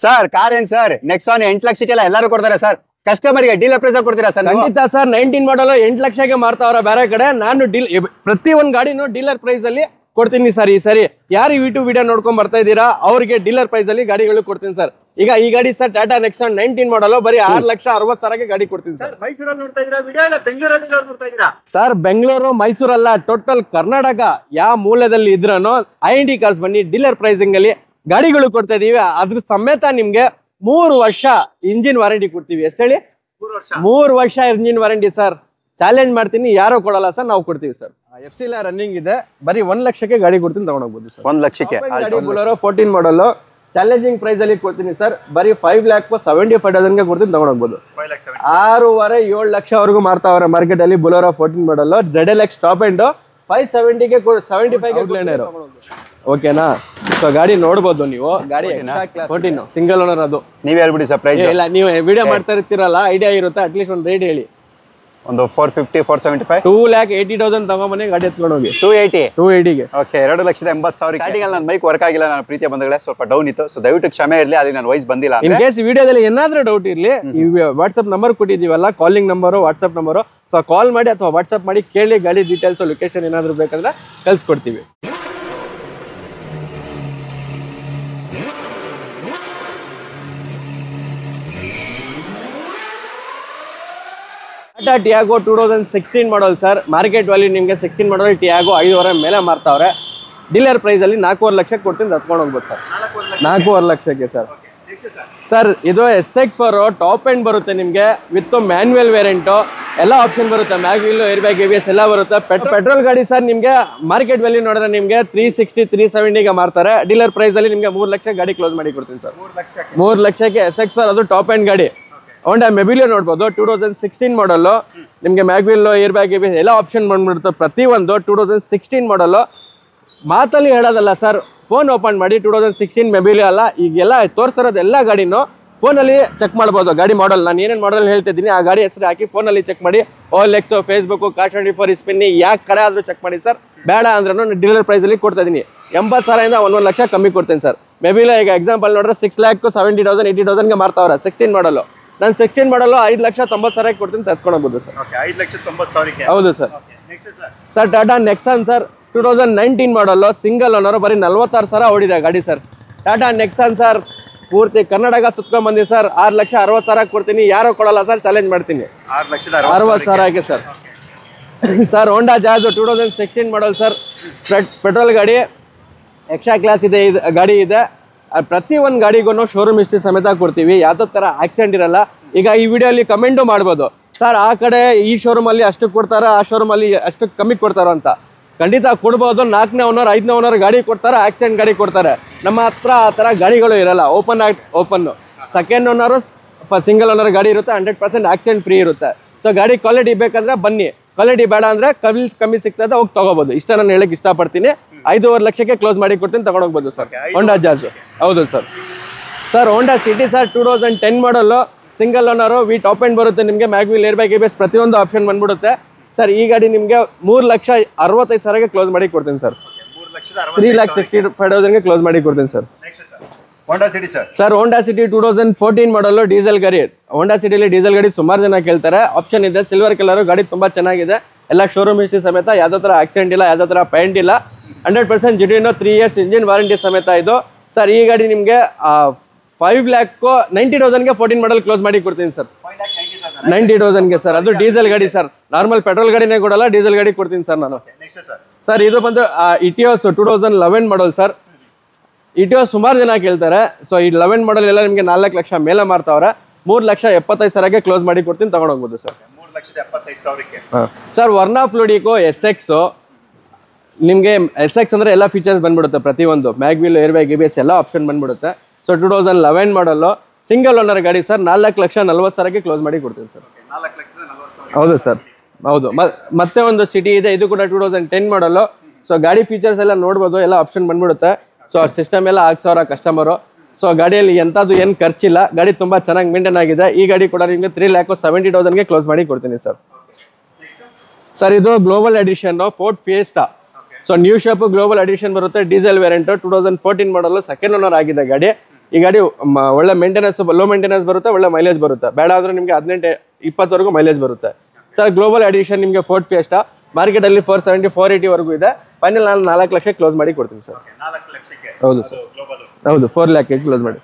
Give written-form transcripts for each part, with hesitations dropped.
Sir car ಏನ್ sir Nexon 8 ಲಕ್ಷಕ್ಕೆಲ್ಲ ಎಲ್ಲರೂ ಕೊಡ್ತಾರೆ ಸರ್. ಕಸ್ಟಮರ್ ಗೆ ಡೀಲರ್ ಪ್ರೈಸ್ ಕೊಡ್ತೀರಾ ಸರ್? ಖಂಡಿತ ಸರ್. 19 ಮಾಡಲ್ 8 ಲಕ್ಷಕ್ಕೆ ಮಾರ್ತಾವ್ರ ಬೇರೆ ಕಡೆ. ನಾನು ಪ್ರತಿ ಒಂದ್ ಗಾಡಿನೂ ಡೀಲರ್ ಪ್ರೈಸ್ ಅಲ್ಲಿ ಕೊಡ್ತೀನಿ ಸರ್. ಈ ಸರಿ ಯಾರು ಯೂಟ್ಯೂಬ್ ವಿಡಿಯೋ ನೋಡ್ಕೊಂಡ್ ಬರ್ತಾ ಇದ್ದೀರಾ ಅವ್ರಿಗೆ ಡೀಲರ್ ಪ್ರೈಸ್ ಅಲ್ಲಿ ಗಾಡಿಗಳು ಕೊಡ್ತೀನಿ ಸರ್. ಈಗ ಈ ಗಾಡಿ ಸರ್ ಟಾಟಾ ನೆಕ್ಸಾನ್ 19 ಮಾಡಲ್ ಬರೀ 6,60,000 ಗಾಡಿ ಕೊಡ್ತೀನಿ ಸರ್. ಮೈಸೂರಲ್ಲಿ ನೋಡ್ತಾ ಇದ್ದೀರಾ ವಿಡಿಯೋ ಇಲ್ಲ ಬೆಂಗಳೂರಲ್ಲಿ ನೋಡ್ತಾ ಇದ್ದೀರಾ? ಸರ್ ಬೆಂಗಳೂರು ಮೈಸೂರಲ್ಲ, ಟೋಟಲ್ ಕರ್ನಾಟಕ ಯಾವ ಮೂಲೆಯಲ್ಲಿ ಇದ್ರೂ IND ಕಾರ್ಸ್ ಬನ್ನಿ, ಡೀಲರ್ ಪ್ರೈಸಿಂಗ್ ಅಲ್ಲಿ ಗಾಡಿಗಳು ಕೊಡ್ತಾ ಇದೀವಿ. ಅದ್ರ ಸಮೇತ ನಿಮ್ಗೆ 3 ವರ್ಷ ಇಂಜಿನ್ ವಾರಂಟಿ ಕೊಡ್ತೀವಿ. ಎಷ್ಟು ಹೇಳಿ? 3 ವರ್ಷ ಇಂಜಿನ್ ವಾರಂಟಿ ಸರ್. ಚಾಲೆಂಜ್ ಮಾಡ್ತೀನಿ, ಯಾರೋ ಕೊಡಲ್ಲ ಸರ್, ನಾವು ಕೊಡ್ತೀವಿ ಸರ್. FC ರನ್ನಿಂಗ್ ಇದೆ, ಬರೀ 1 ಲಕ್ಷಕ್ಕೆ ಗಾಡಿ ಕೊಡ್ತೀನಿ, ತಗೊಂಡೋಗ್ಬೋದು ಸರ್. 1 ಲಕ್ಷಕ್ಕೆ ಗಾಡಿ ಬುಲೋರೋ 14 ಮಾಡಲ್ ಚಾಲೆಂಜಿಂಗ್ ಪ್ರೈಸ್ ಅಲ್ಲಿ ಕೊಡ್ತೀನಿ ಸರ್. ಬರೀ 5,75,000 ಕೊಡ್ತೀನಿ, ತಗೊಂಡೋಗ್ಬೋದು. 6.5-7 ಲಕ್ಷವರೆಗೂ ಮಾರ್ತಾವ್ರೆ ಮಾರ್ಕೆಟ್ ಅಲ್ಲಿ ಬುಲೋರೋ 14 ಮಾಡಲ್. ZLX ಟಾಪ್ ಎಂಡ್ 570ಗೆ 75 ಓಕೆನಾ? ಸೊ ಗಾಡಿ ನೋಡ್ಬೋದು ನೀವು. ಗಾಡಿ 14 ಸಿಂಗಲ್ ಓನರ್. ಅದು ನೀವ್ ಹೇಳ್ಬಿಡಿ ಸರ್ ಪ್ರೈಸ್. ಇಲ್ಲ, ನೀವು ವಿಡಿಯೋ ಮಾಡ್ತಾ ಇರ್ತೀರಲ್ಲ, ಐಡಿಯಾ ಇರುತ್ತೆ. ಅಟ್ಲೀಸ್ಟ್ ಒಂದು ರೇಟ್ ಹೇಳಿ. ಒಂದು 450 475 2,80,000 ತಗೊಂಬನ್ನಿ, ಗಾಡಿ ಎತ್ಕೊಂಡು ಹೋಗಿ. 280ಗೆ ಓಕೆ. 2,80,000 ಸ್ಟಾರ್ಟಿಂಗ್ ಅಲ್ಲಿ ನನ್ನ ಮೈಕ್ ವರ್ಕ್ ಆಗಿಲ್ಲ, ನನ್ನ ಪ್ರೀತಿಯ ಬಂಧುಗಳೇ, ಸ್ವಲ್ಪ ಡೌನ್ ಇತ್ತು. ಸೊ ದಯವಿಟ್ಟು ಕ್ಷಮೆ ಇರಲಿ, ಅದಕ್ಕೆ ನನ್ನ ವಾಯ್ಸ್ ಬಂದಿಲ್ಲ. ಇನ್ ಕೇಸ್ ವಿಡಿಯೋದಲ್ಲಿ ಏನಾದ್ರೂ ಡೌಟ್ ಇರಲಿ, ವಾಟ್ಸ್ಆಪ್ ನಂಬರ್ ಕೊಟ್ಟಿದ್ದೀವಲ್ಲ, calling number, WhatsApp number, so call ಮಾಡಿ ಅಥವಾ ವಾಟ್ಸ್ಆಪ್ ಮಾಡಿ ಕೇಳಿ. ಗಾಡಿ ಡೀಟೇಲ್ಸ್, ಲೊಕೇಶನ್ ಏನಾದ್ರು ಬೇಕಂದ್ರೆ ಕಳ್ಸಿಕೊಡ್ತೀವಿ. Tata Tiago 2016 model sir. Market value ನಿಮಗೆ 16 ಮಾಡಲ್ ಟಿಯಾಗೋ 5.5 ಮೇಲೆ ಮಾರ್ತಾವ್ರೆ. ಡೀಲರ್ ಪ್ರೈಸ್ ಅಲ್ಲಿ 4.5 ಲಕ್ಷಕ್ಕೆ ಕೊಡ್ತೀನಿ, ಹತ್ಕೊಂಡು ಹೋಗ್ಬೋದು ಸರ್. 4.5 ಲಕ್ಷಕ್ಕೆ ಸರ್. ಸರ್ ಇದು SX4 ಟಾಪ್ ಎಂಡ್ ಬರುತ್ತೆ ನಿಮಗೆ, ವಿತ್ ಮ್ಯಾನ್ಯುವಲ್ ವೇರಿಯಂಟು, ಎಲ್ಲ ಆಪ್ಷನ್ ಬರುತ್ತೆ. ಮ್ಯಾಗ್ವಿಲ್, ಏರ್ ಬ್ಯಾಗ್, ABS ಎಲ್ಲ ಬರುತ್ತೆ. ಪೆಟ್ರೋಲ್ ಗಾಡಿ ಸರ್. ನಿಮಗೆ ಮಾರ್ಕೆಟ್ ವ್ಯಾಲ್ಯೂ ನೋಡಿದ್ರೆ ನಿಮಗೆ 360-370ಗೆ ಮಾರ್ತಾರೆ. ಡೀಲರ್ ಪ್ರೈಸ್ ಅಲ್ಲಿ ನಿಮಗೆ 3 ಲಕ್ಷ ಗಾಡಿ ಕ್ಲೋಸ್ ಮಾಡಿ ಕೊಡ್ತೀನಿ ಸರ್. 3 ಲಕ್ಷಕ್ಕೆ SX4, ಅದು ಟಾಪ್ ಎಂಡ್ ಗಾಡಿ. ಹೋಂಡಾ ಮೆಬಿಲಿಯೋ ನೋಡ್ಬೋದು, 2016 ಮಾಡಲ್ಲು. ನಿಮಗೆ ಮ್ಯಾಗ್ವಿಲ್, ಏರ್ ಬ್ಯಾಗ್, ABS ಎಲ್ಲ ಆಪ್ಷನ್ ಬಂದ್ಬಿಡುತ್ತೆ ಪ್ರತಿಯೊಂದು. 2016 ಮಾಡಲ್ಲು. ಮಾತಲ್ಲಿ ಹೇಳೋದಲ್ಲ ಸರ್, ಫೋನ್ ಓಪನ್ ಮಾಡಿ 2016 ಮೆಬಿಲಿಯೋ ಅಲ್ಲ, ಈಗೆಲ್ಲ ತೋರಿಸ್ತಿರೋದು ಎಲ್ಲ ಗಾಡಿನೂ ಫೋನಲ್ಲಿ ಚೆಕ್ ಮಾಡ್ಬೋದು. ಗಾಡಿ ಮಾಡಲ್ ನಾನು ಏನೇನು ಮಾಡಲ್ ಹೇಳ್ತಿದ್ದೀನಿ ಆ ಗಾಡಿ ಹೆಸರು ಹಾಕಿ ಫೋನಲ್ಲಿ ಚೆಕ್ ಮಾಡಿ. OLX, ಫೇಸ್ಬುಕ್, Car24, ಸ್ಪಿನ್ನಿ ಯಾಕೆ ಕಡೆ ಆದರೂ ಚೆಕ್ ಮಾಡಿ ಸರ್. ಬೇಡ ಅಂದ್ರೂ ಡೀಲರ್ ಪ್ರೈಸಲ್ಲಿ ಕೊಡ್ತಾ ಇದ್ದೀನಿ. 80,000ದಿಂದ 1 ಲಕ್ಷ ಕಮ್ಮಿ ಕೊಡ್ತೀನಿ ಸರ್. ಮೆಬಿಲಿಯೋ ಈಗ ಎಕ್ಸಾಂಪಲ್ ನೋಡ್ರೆ 6,70,000 80,000ಗೆ ಮಾರ್ತಾವ್ರೆ 16 ಮಾಡಲು. ನಾನು 16 ಮಾಡಲು 5,90,000 ಕೊಡ್ತೀನಿ, ತರ್ಕೊಂಡೋಗ್ಬೋದು ಸರ್. 5,90,000 ಹೌದು sir. Sir Tata Nexon sir 2019 ಮಾಡಲು, ಸಿಂಗಲ್ ಓನರ್, ಬರೀ 46,000 ಓಡಿದೆ ಗಾಡಿ ಸರ್. ಟಾಟಾ ನೆಕ್ಸಾನ್ ಸರ್ ಪೂರ್ತಿ ಕರ್ನಾಟಕ ಸುತ್ಕೊಂಡ್ ಬಂದಿ ಸರ್. 6,60,000 ಕೊಡ್ತೀನಿ, ಯಾರೋ ಕೊಡಲ್ಲ ಸರ್, ಚಾಲೆಂಜ್ ಮಾಡ್ತೀನಿ. 6,60,000 sir. Sir Honda jazz 2016 model sir. Petrol ಗಾಡಿ, ಎಕ್ಸ್ಟ್ರಾ ಕ್ಲಾಸ್ ಇದೆ ಗಾಡಿ ಇದೆ. ಪ್ರತಿ ಒಂದು ಗಾಡಿಗೂ ಶೋರೂಮ್ ಹಿಸ್ಟ್ರಿ ಸಮೇತ ಕೊಡ್ತೀವಿ. ಯಾವುದೋ ಥರ ಆಕ್ಸಿಡೆಂಟ್ ಇರಲ್ಲ. ಈಗ ಈ ವಿಡಿಯೋಲಿ ಕಮೆಂಟು ಮಾಡ್ಬೋದು, ಸರ್ ಆ ಕಡೆ ಈ ಶೋರೂಮಲ್ಲಿ ಅಷ್ಟು ಕೊಡ್ತಾರೆ, ಆ ಶೋರೂಮಲ್ಲಿ ಅಷ್ಟು ಕಮ್ಮಿ ಕೊಡ್ತಾರೋ ಅಂತ. ಖಂಡಿತ ಕೊಡ್ಬೋದು. 4ನೇ ಓನರ್ 5ನೇ ಓನರ್ ಗಾಡಿ ಕೊಡ್ತಾರೆ, ಆಕ್ಸಿಡೆಂಟ್ ಗಾಡಿ ಕೊಡ್ತಾರೆ. ನಮ್ಮ ಹತ್ರ ಆ ಥರ ಗಾಡಿಗಳು ಇರಲ್ಲ. Open second owner, single owner ಗಾಡಿ ಇರುತ್ತೆ. 100% ಆಕ್ಸಿಡೆಂಟ್ ಫ್ರೀ ಇರುತ್ತೆ. ಸೊ ಗಾಡಿ ಕ್ವಾಲಿಟಿ ಬೇಕಂದ್ರೆ ಬನ್ನಿ, ಕ್ವಾಲಿಟಿ ಬೇಡ ಅಂದರೆ ಕಮ್ಮಿ ಸಿಗ್ತದೆ, ಹೋಗಿ ತೊಗೋಬೋದು. ಇಷ್ಟ ನಾನು ಹೇಳಕ್ಕೆ ಇಷ್ಟಪಡ್ತೀನಿ. 5.5 ಲಕ್ಷಕ್ಕೆ ಕ್ಲೋಸ್ ಮಾಡಿ ಕೊಡ್ತೀನಿ, ತಗೊಂಡೋಗ್ಬೋದು ಸರ್. Honda Jazz. ಹೌದು sir. Sir Honda City sir 2010 model, single owner, V top end ಬರುತ್ತೆ ನಿಮಗೆ. ಮ್ಯಾಗ್ವಿಲ್, ಏರ್ ಬ್ಯಾಗ್, ABS ಪ್ರತಿಯೊಂದು ಆಪ್ಷನ್ ಬಂದ್ಬಿಡುತ್ತೆ ಸರ್. ಈ ಗಾಡಿ ನಿಮಗೆ 3,65,000ಗೆ ಕ್ಲೋಸ್ ಮಾಡಿ ಕೊಡ್ತೀನಿ ಸರ್. 3,65,000ಗೆ ಕ್ಲೋಸ್ ಮಾಡಿ ಕೊಡ್ತೀನಿ sir. Sir Honda City 2014 model, diesel ಗಾಡಿ. ಹೋಂಡಾ ಸಿಟಿಲಿ ಡೀಸೆಲ್ ಗಾಡಿ ಸುಮಾರು ಜನ ಕೇಳ್ತಾರೆ. ಆಪ್ಷನ್ ಇದೆ, ಸಿಲ್ವರ್ ಕಲರ್ ಗಾಡಿ, ತುಂಬಾ ಚೆನ್ನಾಗಿದೆ. ಎಲ್ಲ ಶೋರೂಮ್ ಹಿಸ್ಟ್ರಿ ಸಮೇತ, ಯಾವುದೋ ಥರ ಆಕ್ಸಿಡೆಂಟ್ ಇಲ್ಲ, ಯಾವುದೋ ಥರ ಪೇಂಟ್ ಇಲ್ಲ. 100% ಜೆನ್ಯೂನ್, 3 ಇಯರ್ಸ್ ಇಂಜಿನ್ ವಾರಂಟಿ ಸಮೇತ ಇದು ಸರ್. ಈ ಗಾಡಿ ನಿಮಗೆ 5,90,000ಗೆ 14 ಮಾಡಲ್ ಕ್ಲೋಸ್ ಮಾಡಿ ಕೊಡ್ತೀನಿ ಸರ್. 90,000ಗೆ ಸರ್. ಅದು ಡೀಸೆಲ್ ಗಾಡಿ ಸರ್. ನಾರ್ಮಲ್ ಪೆಟ್ರೋಲ್ ಗಾಡಿನೇ ಕೊಡಲ್ಲ, ಡೀಸೆಲ್ ಗಾಡಿ ಕೊಡ್ತೀನಿ ಸರ್ ನಾನು. ಸರ್ ಇದು ಬಂದು ಇಟಿಯೋಸ್ 2011 ಮಾಡಲ್ ಸರ್. ಇಟಿಯೋಸ್ ಸುಮಾರು ಜನ ಕೇಳ್ತಾರೆ. ಸೊ ಈ 11 ಮಾಡಲ್ ಎಲ್ಲ ನಿಮಗೆ 4 ಲಕ್ಷ ಮೇಲೆ ಮಾರ್ತಾವ್ರೆ. 3,75,000ಗೆ ಕ್ಲೋಸ್ ಮಾಡಿ ಕೊಡ್ತೀನಿ, ತಗೊಂಡೋಗ್ಬೋದು ಸರ್. 3,75,000ಕ್ಕೆ. ಸರ್ ವರ್ನಾ ಫ್ಲೂಡಿಕೋ SX ನಿಮಗೆ. SX ಅಂದರೆ ಎಲ್ಲ ಫೀಚರ್ಸ್ ಬಂದ್ಬಿಡುತ್ತೆ ಪ್ರತಿಯೊಂದು. ಮ್ಯಾಗ್ವಿಲ್, ಏರ್ ಬ್ಯಾಗ್, ABS ಎಲ್ಲ ಆಪ್ಷನ್ ಬಂದ್ಬಿಡುತ್ತೆ. ಸೊ 2011 ಮಾಡಲ್ಲು, ಸಿಂಗಲ್ ಓನರ್ ಗಾಡಿ ಸರ್. 4,40,000ಗೆ ಕ್ಲೋಸ್ ಮಾಡಿ ಕೊಡ್ತೀನಿ ಸರ್. ಹೌದು ಸರ್. ಹೌದು. ಮತ್ತೆ ಒಂದು ಸಿಟಿ ಇದೆ, ಇದು ಕೂಡ 2010 ಮಾಡಲ್ಲು. ಸೊ ಗಾಡಿ ಫೀಚರ್ಸ್ ಎಲ್ಲ ನೋಡ್ಬೋದು, ಎಲ್ಲ ಆಪ್ಷನ್ ಬಂದ್ಬಿಡುತ್ತೆ. ಸೊ ಸಿಸ್ಟಮ್ ಎಲ್ಲ ಹಾಕ್ಸೋರ ಕಸ್ಟಮರು. ಸೊ ಗಾಡಿಯಲ್ಲಿ ಎಂಥದ್ದು ಏನು ಖರ್ಚಿಲ್ಲ, ಗಾಡಿ ತುಂಬ ಚೆನ್ನಾಗಿ ಮೇಂಟೈನ್ ಆಗಿದೆ. ಈ ಗಾಡಿ ಕೂಡ ನಿಮಗೆ 3,70,000ಗೆ ಕ್ಲೋಸ್ ಮಾಡಿ ಕೊಡ್ತೀನಿ ಸರ್. ಸರ್ ಇದು global edition Ford Fiesta. So new shape global edition ಬರುತ್ತೆ, ಡೀಸೆಲ್ ವೇರಿಯಂಟ್ 2014 ಮಾಡಲು, ಸೆಕೆಂಡ್ ಓನರ್ ಆಗಿದೆ ಗಾಡಿ. ಈ ಗಾಡಿ ಒಳ್ಳೆ ಮೇಂಟೆನೆನ್ಸ್, ಲೋ ಮೇಂಟೆನೆನ್ಸ್ ಬರುತ್ತೆ, ಒಳ್ಳೆ ಮೈಲೇಜ್ ಬರುತ್ತೆ. ಬೇಡ ಅಂದ್ರೆ ನಿಮಗೆ 18-20 ಮೈಲೇಜ್ ಬರುತ್ತೆ ಸರ್. ಗ್ಲೋಬಲ್ ಎಡಿಷನ್ ನಿಮಗೆ ಫೋರ್ಡ್ ಫಿಯೆಸ್ಟಾ ಮಾರ್ಕೆಟಲ್ಲಿ 470 480 ವರೆಗೂ ಇದೆ. ಫೈನಲ್ ನಾನು 4 ಲಕ್ಷ ಕ್ಲೋಸ್ ಮಾಡಿ ಕೊಡ್ತೀನಿ ಸರ್. ಹೌದು ಸರ್, ಹೌದು 4 ಲ್ಯಾಕ್ ಕ್ಲೋಸ್ ಮಾಡಿ.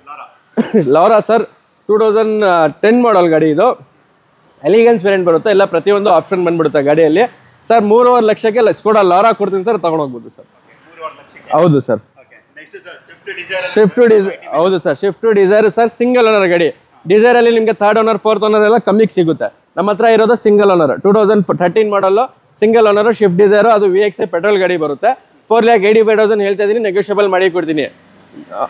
ಲೌರಾ ಸರ್ 2010 ಮಾಡಲ್ ಗಾಡಿ ಇದು. ಎಲಿಗೆನ್ಸ್ ವೇರಿಯಂಟ್ ಬರುತ್ತೆ, ಎಲ್ಲ ಪ್ರತಿಯೊಂದು ಆಪ್ಷನ್ ಬಂದ್ಬಿಡುತ್ತೆ ಗಾಡಿಯಲ್ಲಿ ಸರ್. 3.5 ಲಕ್ಷಕ್ಕೆ ಸ್ಕೋಡಾ ಲೌರಾ ಕೊಡ್ತೀನಿ ಸರ್, ತಗೊಂಡೋಗ್ಬೋದು ಸರ್. ಹೌದು ಸರ್. ಸ್ವಿಫ್ಟ್ ಡಿಸೈರ್, ಹೌದು sir, Swift Dzire sir single owner ಗಾಡಿ. ಡಿಸೈರ್ ಅಲ್ಲಿ ನಿಮಗೆ 3rd ಓನರ್ 4th ಓನರ್ ಎಲ್ಲ ಕಮ್ಮಿಗೆ ಸಿಗುತ್ತೆ. ನಮ್ಮ ಹತ್ರ ಇರೋದು single owner 2013 model single owner Swift Dzire. ಅದು VXI ಪೆಟ್ರೋಲ್ ಗಾಡಿ ಬರುತ್ತೆ. 4,85,000 ಹೇಳ್ತಾ ಇದೀನಿ, ನೆಗೋಷಿಯಬಲ್ ಮಾಡಿ ಕೊಡ್ತೀನಿ.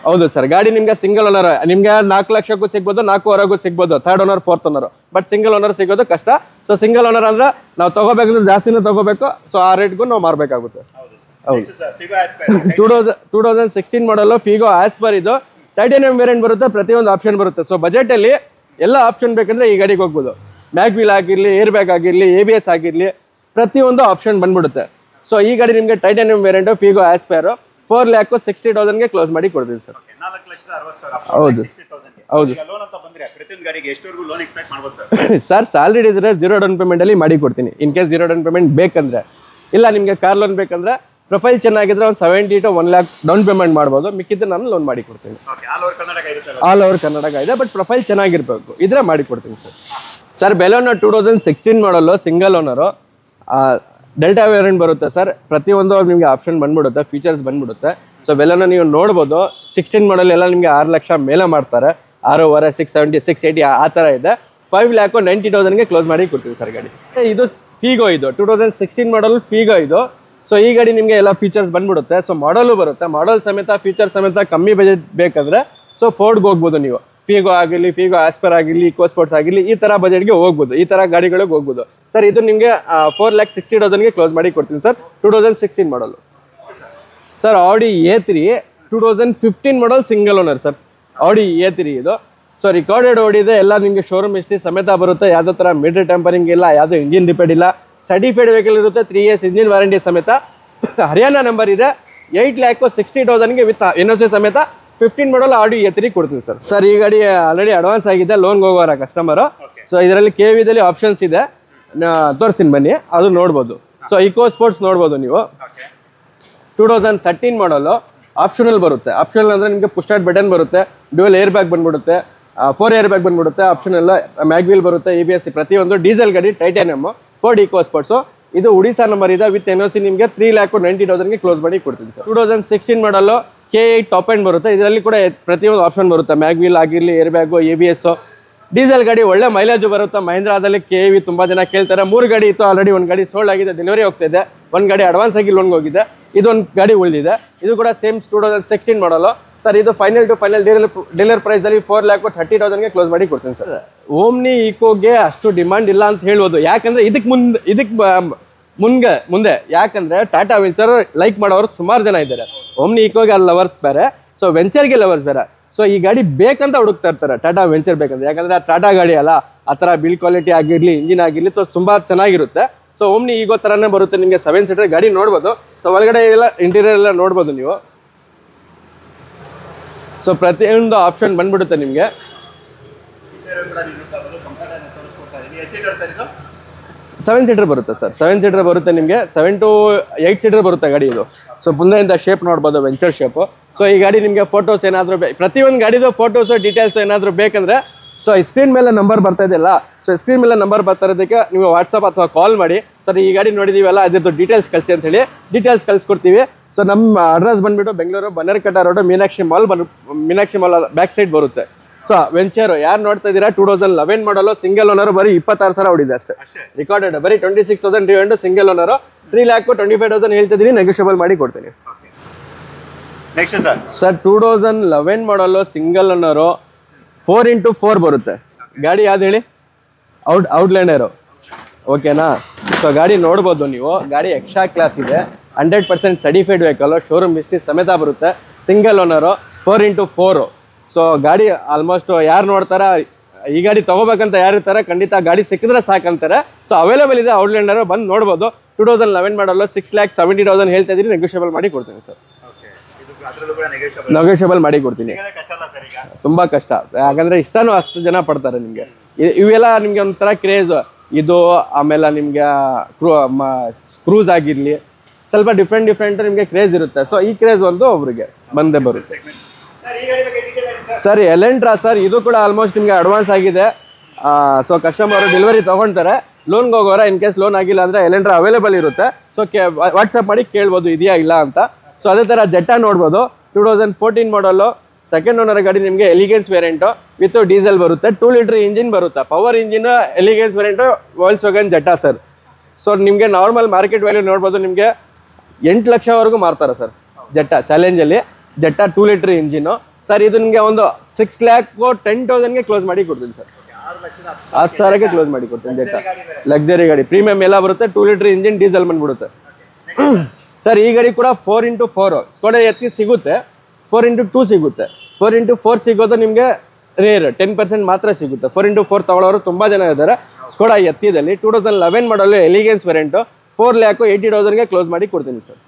ಹೌದು ಸರ್, ಗಾಡಿ ನಿಮ್ಗೆ ಸಿಂಗಲ್ ಓನರ್ ನಿಮ್ಗೆ 4 ಲಕ್ಷಕ್ಕೂ ಸಿಗ್ಬೋದು, 4.5 ಸಿಗ್ಬೋದು 3rd owner 4th owner. But single owner ಸಿಗೋದು ಕಷ್ಟ. ಸೊ ಸಿಂಗಲ್ ಓನರ್ ಅಂದ್ರೆ ನಾವು ತಗೋಬೇಕಂದ್ರೆ ಜಾಸ್ತಿನೂ ತಗೋಬೇಕು. ಸೊ ಆ ರೇಟ್ಗೂ ನಾವು ಮಾರಬೇಕಾಗುತ್ತೆ. ಹೌದು 2016 ಮಾಡಲ್ ಫಿಗೋ ಆಸ್ಪರ್. ಇದು ಟೈಟಾನಿಯಂ ವೇರಿಯಂಟ್ ಬರುತ್ತೆ, ಪ್ರತಿಯೊಂದು ಆಪ್ಷನ್ ಬರುತ್ತೆ. ಸೊ ಬಜೆಟ್ ಅಲ್ಲಿ ಎಲ್ಲ ಆಪ್ಷನ್ ಬೇಕಂದ್ರೆ ಈ ಗಾಡಿಗೆ ಹೋಗ್ಬೋದು. ಮ್ಯಾಗ್ ವೀಲ್ ಆಗಿರ್ಲಿ, ಏರ್ ಬ್ಯಾಗ್ ಆಗಿರ್ಲಿ, ABS ಆಗಿರ್ಲಿ, ಪ್ರತಿಯೊಂದು ಆಪ್ಷನ್ ಬಂದ್ಬಿಡುತ್ತೆ. ಸೊ ಈ ಗಾಡಿ ನಿಮಗೆ titanium variant Figo Aspire 4,60,000 close ಮಾಡಿ ಕೊಡ್ತೀನಿ ಸರ್. ಹೌದು ಹೌದು ಸರ್. ಸ್ಯಾಲರಿ ಇದ್ರೆ 0 ಡೌನ್ ಪೇಮೆಂಟ್ ಅಲ್ಲಿ ಮಾಡಿ ಕೊಡ್ತೀನಿ. ಇನ್ ಕೇಸ್ 0 ಡೌನ್ ಪೇಮೆಂಟ್ ಬೇಕಂದ್ರೆ. ಇಲ್ಲ ನಿಮಗೆ ಕಾರ್ ಲೋನ್ ಬೇಕಂದ್ರೆ ಪ್ರೊಫೈಲ್ ಚೆನ್ನಾಗಿದ್ರೆ ಒಂದು 70 to 1 lakh ಡೌನ್ ಪೇಮೆಂಟ್ ಮಾಡ್ಬೋದು. ಮಿಕ್ಕಿದ್ರೆ ನಾನು ಲೋನ್ ಮಾಡಿ ಕೊಡ್ತೀನಿ. ಆಲ್ ಓವರ್ ಕರ್ನಾಟಕ ಇದೆ, ಬಟ್ ಪ್ರೊಫೈಲ್ ಚೆನ್ನಾಗಿರ್ಬೇಕು ಇದ್ರೆ ಮಾಡಿ ಕೊಡ್ತೀನಿ ಸರ್. ಸರ್ ಬೆಲೋನೋ 2016 ಮಾಡಲು ಸಿಂಗಲ್ ಓನರು ಡೆಲ್ಟಾ ವೇರಿಯಂಟ್ ಬರುತ್ತೆ ಸರ್. ಪ್ರತಿಯೊಂದು ನಿಮಗೆ ಆಪ್ಷನ್ ಬಂದ್ಬಿಡುತ್ತೆ, ಫೀಚರ್ಸ್ ಬಂದ್ಬಿಡುತ್ತೆ. ಸೊ ಬೆಲೋನೋ ನೀವು ನೋಡ್ಬೋದು. 16 ಮಾಡಲ್ ಎಲ್ಲ ನಿಮಗೆ 6 ಲಕ್ಷ ಮೇಲೆ ಮಾಡ್ತಾರೆ. 6.5 670 680 ಆ ಥರ ಇದೆ. 5,90,000 ಕ್ಲೋಸ್ ಮಾಡಿ ಕೊಡ್ತೀವಿ ಸರ್ ಗಾಡಿ. ಇದು ಫಿಗೋ, ಇದು 2016 ಮಾಡಲ್ ಫಿಗೋ ಇದು. ಸೊ ಈ ಗಾಡಿ ನಿಮಗೆ ಎಲ್ಲ ಫೀಚರ್ಸ್ ಬಂದ್ಬಿಡುತ್ತೆ. ಸೊ ಮಾಡಲು ಬರುತ್ತೆ, ಮಾಡಲ್ ಸಮೇತ ಫೀಚರ್ ಸಮೇತ ಕಮ್ಮಿ ಬಜೆಟ್ ಬೇಕಂದ್ರೆ ಸೊ ಫೋರ್ಡ್ಗೆ ಹೋಗ್ಬೋದು ನೀವು. ಫಿಗೋ ಆಗಿರಲಿ, ಫಿಗೋ ಆಸ್ಪರ್ ಆಗಿರಲಿ, ಇಕೋ ಸ್ಪೋರ್ಟ್ಸ್ ಆಗಿರಲಿ, ಈ ಥರ ಬಜೆಟ್ಗೆ ಹೋಗ್ಬೋದು, ಈ ಥರ ಗಾಡಿಗಳಿಗೆ ಹೋಗ್ಬೋದು ಸರ್. ಇದು ನಿಮಗೆ 4,60,000 ಕ್ಲೋಸ್ ಮಾಡಿ ಕೊಡ್ತೀನಿ ಸರ್. 2016 ಮಾಡಲು ಸರ್. ಆಡಿ A3 2015 model single owner sir. ಆಡಿ A3 ಇದು. ಸೊ ರಿಕಾರ್ಡೆಡ್ ಓಡಿದೆ, ಎಲ್ಲ ನಿಮಗೆ ಶೋರೂಮ್ ಹಿಸ್ಟ್ರಿ ಸಮೇತ ಬರುತ್ತೆ. ಯಾವುದೇ ಥರ ಮಿಡ್ ಟೆಂಪರಿಂಗ್ ಇಲ್ಲ, ಯಾವುದೋ ಇಂಜಿನ್ ರಿಪೇರ್ ಇಲ್ಲ. ಸರ್ಟಿಫೈಡ್ ವೆಹಿಕಲ್ ಇರುತ್ತೆ, 3 years ಇಂಜಿನ್ ವಾರಂಟಿ ಸಮೇತ. ಹರಿಯಾಣ ನಂಬರ್ ಇದೆ. 8,60,000 ವಿತ್ NOC ಸಮೇತ 15 ಮಾಡಲ್ ಆಡಿ A3 ಕೊಡ್ತೀನಿ ಸರ್. ಸರ್ ಈ ಗಾಡಿ ಆಲ್ರೆಡಿ ಅಡ್ವಾನ್ಸ್ ಆಗಿದೆ, ಲೋನ್ಗೆ ಹೋಗೋರ ಕಸ್ಟಮರು. ಸೊ ಇದರಲ್ಲಿ KVದಲ್ಲಿ ಆಪ್ಷನ್ಸ್ ಇದೆ, ತೋರಿಸ್ತೀನಿ ಬನ್ನಿ, ಅದು ನೋಡ್ಬೋದು. ಸೊ ಇಕೋ ಸ್ಪೋರ್ಟ್ಸ್ ನೋಡ್ಬೋದು ನೀವು. 2013 ಮಾಡಲು ಆಪ್ಷನಲ್ ಬರುತ್ತೆ. ಆಪ್ಷನಲ್ ಅಂದರೆ ನಿಮಗೆ ಪುಷ್ ಸ್ಟಾರ್ಟ್ ಬಟನ್ ಬರುತ್ತೆ, ಡ್ಯುಯಲ್ ಏರ್ ಬ್ಯಾಗ್ ಬಂದ್ಬಿಡುತ್ತೆ, 4 ಏರ್ ಬ್ಯಾಗ್ ಬಂದ್ಬಿಡುತ್ತೆ. ಆಪ್ಷನಲ್ ಮ್ಯಾಗ್ ವೀಲ್ ಬರುತ್ತೆ, ABS ಪ್ರತಿಯೊಂದು. ಡೀಸೆಲ್ ಗಾಡಿ ಟೈಟಾನಿಯಮ್ ಫೋರ್ಡ್ ಇಕೋ ಸ್ಪೋರ್ಟ್ಸು. ಇದು ಒಡಿಶಾ ನಂಬರ್ ಇದೆ, ವಿತ್ NOC ನಿಮಗೆ 3,90,000 ಕ್ಲೋಸ್ ಮಾಡಿ ಕೊಡ್ತೀನಿ ಸರ್. 2016 ಮಾಡಲು K8 ಟಾಪ್ ಎಂಡ್ ಬರುತ್ತೆ. ಇದರಲ್ಲಿ ಕೂಡ ಪ್ರತಿಯೊಂದು ಆಪ್ಷನ್ ಬರುತ್ತೆ, ಮ್ಯಾಗ್ ವೀಲ್ ಆಗಿರಲಿ, ಏರ್ ಬ್ಯಾಗು, ABS. ಡೀಸೆಲ್ ಗಾಡಿ ಒಳ್ಳೆ ಮೈಲೇಜು ಬರುತ್ತೆ. ಮಹೀಂದ್ರಾದಲ್ಲಿ KV ತುಂಬ ಜನ ಕೇಳ್ತಾರೆ. 3 ಗಾಡಿ ಇತ್ತು ಆಲ್ರೆಡಿ. 1 ಗಾಡಿ ಸೋಲ್ಡ್ ಆಗಿದೆ, ಡೆಲಿವರಿ ಹೋಗ್ತಿದೆ. 1 ಗಾಡಿ ಅಡ್ವಾನ್ಸ್ ಆಗಿ ಲೋನ್ಗೆ ಹೋಗಿದೆ. ಇದೊಂದು ಗಾಡಿ ಉಳಿದಿದೆ. ಇದು ಕೂಡ ಸೇಮ್ 2016 ಮಾಡಲು ಸರ್. ಇದು ಫೈನಲ್ ಟು ಫೈನಲ್ ಡೀಲರ್ ಪ್ರೈಸಲ್ಲಿ 4,30,000 ಕ್ಲೋಸ್ ಮಾಡಿ ಕೊಡ್ತೀನಿ ಸರ್. ಓಮ್ನಿ ಈಕೋಗೆ ಅಷ್ಟು ಡಿಮಾಂಡ್ ಇಲ್ಲ ಅಂತ ಹೇಳ್ಬೋದು. ಯಾಕಂದರೆ ಇದಕ್ಕೆ ಮುಂದೆ ಯಾಕಂದರೆ ಟಾಟಾ ವೆಂಚರ್ ಲೈಕ್ ಮಾಡೋರು ಸುಮಾರು ಜನ ಇದ್ದಾರೆ. ಓಮ್ನಿ ಈಕೋಗೆ ಅಲ್ಲಿ ಲವರ್ಸ್ ಬೇರೆ, ಸೊ ವೆಂಚರ್ಗೆ ಲವರ್ಸ್ ಬೇರೆ. ಸೊ ಈ ಗಾಡಿ ಬೇಕಂತ ಹುಡುಕ್ತಾ ಇರ್ತಾರೆ, ಟಾಟಾ ವೆಂಚರ್ ಬೇಕಂತ. ಯಾಕಂದರೆ ಆ ಟಾಟಾ ಗಾಡಿ ಅಲ್ಲ, ಆ ಥರ ಬಿಲ್ಡ್ ಕ್ವಾಲಿಟಿ ಆಗಿರಲಿ, ಇಂಜಿನ್ ಆಗಿರಲಿ, ತುಂಬ ಚೆನ್ನಾಗಿರುತ್ತೆ. ಸೊ ಓಮ್ನಿ ಈಗೋ ಥರನೇ ಬರುತ್ತೆ. ನಿಮಗೆ 7 ಸೀಟರ್ ಗಾಡಿ ನೋಡ್ಬೋದು. ಸೊ ಒಳಗಡೆ ಎಲ್ಲ ಇಂಟೀರಿಯರ್ ಎಲ್ಲ ನೋಡ್ಬೋದು ನೀವು. ಸೊ ಪ್ರತಿಯೊಂದು ಆಪ್ಷನ್ ಬಂದ್ಬಿಡುತ್ತೆ ನಿಮಗೆ. 7 ಸೀಟರ್ ಬರುತ್ತೆ ಸರ್. 7 ಸೀಟರ್ ಬರುತ್ತೆ ನಿಮಗೆ. 7 to 8 ಸೀಟರ್ ಬರುತ್ತೆ ಗಾಡಿ ಇದು. ಸೊ ಮುಂದೆಯಿಂದ ಶೇಪ್ ನೋಡ್ಬೋದು, ವೆಂಚರ್ ಶೇಪು. ಸೊ ಈ ಗಾಡಿ ನಿಮಗೆ ಫೋಟೋಸ್ ಏನಾದರೂ ಪ್ರತಿಯೊಂದು ಗಾಡಿದು ಫೋಟೋಸು ಡೀಟೇಲ್ಸ್ ಏನಾದರೂ ಬೇಕಂದರೆ ಸೊ ಈ ಸ್ಕ್ರೀನ್ ಮೇಲೆ ನಂಬರ್ ಬರ್ತಾ ಇದೆಯಲ್ಲ, ಸೊ ಸ್ಕ್ರೀನ್ ಮೇಲೆ ನಂಬರ್ ಬರ್ತಾ ಇರೋದಕ್ಕೆ ನೀವು ವಾಟ್ಸಪ್ ಅಥವಾ ಕಾಲ್ ಮಾಡಿ, ಸರ್ ಈ ಗಾಡಿ ನೋಡಿದೀವಲ್ಲ ಅದ್ರದ್ದು ಡೀಟೇಲ್ಸ್ ಕಳಿಸಿ ಅಂತ ಹೇಳಿ ಡೀಟೇಲ್ಸ್ ಕಳಿಸ್ಕೊಡ್ತೀವಿ. ಸೊ ನಮ್ಮ ಅಡ್ರೆಸ್ ಬಂದುಬಿಟ್ಟು Bengaluru Bannerughatta road Meenakshi mall back side ಬರುತ್ತೆ. ಸೊ ವೆಂಚರ್ ಯಾರು ನೋಡ್ತಾ ಇದ್ದೀರಾ 2011 ಮಾಡಲು ಸಿಂಗಲ್ ಓನರು, ಬರೀ 26,000 ಹೊಡಿದೆ ಅಷ್ಟೇ. ರಿಕಾರ್ಡೆಡ್ ಬರೀ 26,300 ಸಿಂಗಲ್ ಓನರು. 3,25,000 ಹೇಳ್ತಿದ್ದೀನಿ, ನೆಗೋಷಿಯಬಲ್ ಮಾಡಿ ಕೊಡ್ತೀನಿ. ನೆಕ್ಸ್ಟ್ ಸರ್ 2011 ಮಾಡಲು ಸಿಂಗಲ್ ಓನರು 4x4 ಬರುತ್ತೆ. ಗಾಡಿ ಯಾವ್ದು ಹೇಳಿ? ಔಟ್ಲ್ಯಾಂಡರು. ಓಕೆನಾ? ಸೊ ಗಾಡಿ ನೋಡ್ಬೋದು ನೀವು. ಗಾಡಿ ಎಕ್ಸ್ಟ್ರಾ ಕ್ಲಾಸ್ ಇದೆ, 100% ಸರ್ಟಿಫೈಡ್ ವೆಹಿಕಲ್, ಶೋರೂಮ್ ಹಿಸ್ಟ್ರಿ ಸಮೇತ ಬರುತ್ತೆ. Single owner 4x4. ಸೊ ಗಾಡಿ ಆಲ್ಮೋಸ್ಟ್ ಯಾರು ನೋಡ್ತಾರ ಈ ಗಾಡಿ ತೊಗೋಬೇಕಂತ ಯಾರು ಇರ್ತಾರೆ, ಖಂಡಿತ ಗಾಡಿ ಸಿಕ್ಕಿದ್ರೆ ಸಾಕಂತಾರೆ. ಸೊ ಅವೈಲೇಬಲ್ ಇದೆ ಔಟ್ಲ್ಯಾಂಡರು, ಬಂದು ನೋಡ್ಬೋದು. 2011 ಮಾಡಲು 6,70,000 ಹೇಳ್ತಾ ಇದ್ದೀನಿ, ನೆಗೋಷಿಯಬಲ್ ಮಾಡಿ ಕೊಡ್ತೀನಿ ಸರ್. ಅದರಲ್ಲೂ ಕೂಡ ನೆಗೋಷಿಯಬಲ್ ನೆಗೋಷಿಯಬಲ್ ಮಾಡಿ ಕೊಡ್ತೀನಿ. ಕಷ್ಟ ಅಲ್ಲ ಸರ್ ಈಗ? ತುಂಬಾ ಕಷ್ಟ, ಯಾಕಂದ್ರೆ ಇಷ್ಟನೂ ಅಷ್ಟು ಜನ ಪಡ್ತಾರೆ ನಿಮ್ಗೆ. ಇವೆಲ್ಲ ನಿಮ್ಗೆ ಒಂಥರ ಕ್ರೇಜ್ ಇದು. ಆಮೇಲೆ ನಿಮ್ಗೆ ಕ್ರೂಸ್ ಆಗಿರ್ಲಿ, ಸ್ವಲ್ಪ ಡಿಫ್ರೆಂಟ್ ನಿಮ್ಗೆ ಕ್ರೇಜ್ ಇರುತ್ತೆ. ಸೊ ಈ ಕ್ರೇಜ್ ಒಂದು ಒಬ್ರಿಗೆ ಬಂದೇ ಬರುತ್ತೆ. ಸರ್ ಎಲೆಂಟ್ರಾ ಸರ್, ಇದು ಕೂಡ ಆಲ್ಮೋಸ್ಟ್ ನಿಮ್ಗೆ ಅಡ್ವಾನ್ಸ್ ಆಗಿದೆ. ಸೊ ಕಸ್ಟಮರ್ ಡೆಲಿವರಿ ತಗೊಳ್ತಾರೆ, ಲೋನ್ಗೆ ಹೋಗೋರ ಇನ್ ಕೇಸ್ ಲೋನ್ ಆಗಿಲ್ಲ ಅಂದ್ರೆ ಎಲೆಂಟ್ರಾ ಅವೈಲೇಬಲ್ ಇರುತ್ತೆ. ಸೊ ವಾಟ್ಸಪ್ ಮಾಡಿ ಕೇಳ್ಬೋದು ಇದೆಯಾ ಇಲ್ಲ ಅಂತ. ಸೊ ಅದೇ ಥರ ಜೆಟ್ಟಾ ನೋಡ್ಬೋದು, 2014 ಮಾಡಲು, ಸೆಕೆಂಡ್ ಓನರ್ ಗಾಡಿ. ನಿಮಗೆ ಎಲಿಗೆನ್ಸ್ ವೇರಿಯಂಟು ವಿತ್ ಡೀಸೆಲ್ ಬರುತ್ತೆ, 2 ಲೀಟರ್ ಇಂಜಿನ್ ಬರುತ್ತೆ, power engine, elegance variant, Volkswagen Jetta sir. So ನಿಮಗೆ ನಾರ್ಮಲ್ ಮಾರ್ಕೆಟ್ ವ್ಯಾಲ್ಯೂ ನೋಡ್ಬೋದು, ನಿಮಗೆ 8 ಲಕ್ಷವರೆಗೂ ಮಾರ್ತಾರೆ ಸರ್ ಜೆಟ್ಟಾ ಚಾಲೆಂಜಲ್ಲಿ. Jetta 2 litre engine sir. ಇದು ನಿಮಗೆ ಒಂದು 6 ಲ್ಯಾಕ್ 10,000ಗೆ ಕ್ಲೋಸ್ ಮಾಡಿ ಕೊಡ್ತೀನಿ ಸರ್. 10,000ಕ್ಕೆ ಕ್ಲೋಸ್ ಮಾಡಿ ಕೊಡ್ತೀನಿ ಜೆಟ್ಟಾ. ಲಕ್ಸರಿ ಗಾಡಿ, ಪ್ರೀಮಿಯಂ ಎಲ್ಲ ಬರುತ್ತೆ, 2 ಲೀಟರ್ ಇಂಜಿನ್, ಡೀಸೆಲ್ ಬಂದ್ಬಿಡುತ್ತೆ ಸರ್. ಈ ಗಾಡಿ ಕೂಡ 4x4 ಸ್ಕೋಡಾ ಎತ್ತಿ ಸಿಗುತ್ತೆ, 4x2 ಸಿಗುತ್ತೆ. 4x4 ಸಿಗೋದು ನಿಮಗೆ ರೇರ್, 10% ಮಾತ್ರ ಸಿಗುತ್ತೆ. 4x4 ತಗೊಳ್ಳೋರು ತುಂಬ ಜನ ಇದ್ದಾರೆ ಸ್ಕೋಡಾ ಎತ್ತಿದಲ್ಲಿ. 2011 ಮಾಡಲು ಎಲಿಗೆನ್ಸ್ ವೇರಿಯಂಟು 4,80,000ಗೆ ಕ್ಲೋಸ್ ಮಾಡಿ ಕೊಡ್ತೀನಿ ಸರ್.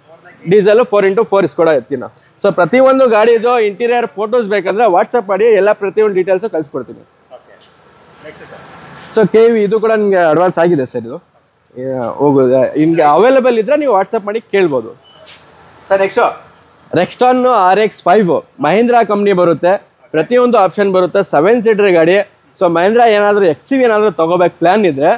ಡೀಸೆಲ್ 4x4 ಸ್ಕೋಡಾ ಎತ್ತಿನ. ಸೊ ಪ್ರತಿಯೊಂದು ಗಾಡಿದು ಇಂಟೀರಿಯರ್ ಫೋಟೋಸ್ ಬೇಕಂದ್ರೆ ವಾಟ್ಸಪ್ ಮಾಡಿ ಎಲ್ಲ ಪ್ರತಿಯೊಂದು ಡೀಟೇಲ್ಸು ಕಳಿಸ್ಕೊಡ್ತೀನಿ. ಸೊ KV ಇದು ಕೂಡ ನಿಮಗೆ ಅಡ್ವಾನ್ಸ್ ಆಗಿದೆ ಸರ್. ಇದು ಹೋಗೋದು ನಿಮಗೆ ಅವೈಲೇಬಲ್ ಇದ್ರೆ ನೀವು ವಾಟ್ಸಪ್ ಮಾಡಿ ಕೇಳ್ಬೋದು ಸರ್. ನೆಕ್ಸ್ಟಾನ್ RX5 ಮಹೀಂದ್ರಾ ಕಂಪ್ನಿ ಬರುತ್ತೆ, ಪ್ರತಿಯೊಂದು ಆಪ್ಷನ್ ಬರುತ್ತೆ, 7 ಸೀಟರ್ ಗಾಡಿ. ಸೊ ಮಹೀಂದ್ರಾ ಏನಾದರೂ XCV ಏನಾದರೂ ತಗೋಬೇಕು ಪ್ಲಾನ್ ಇದ್ರೆ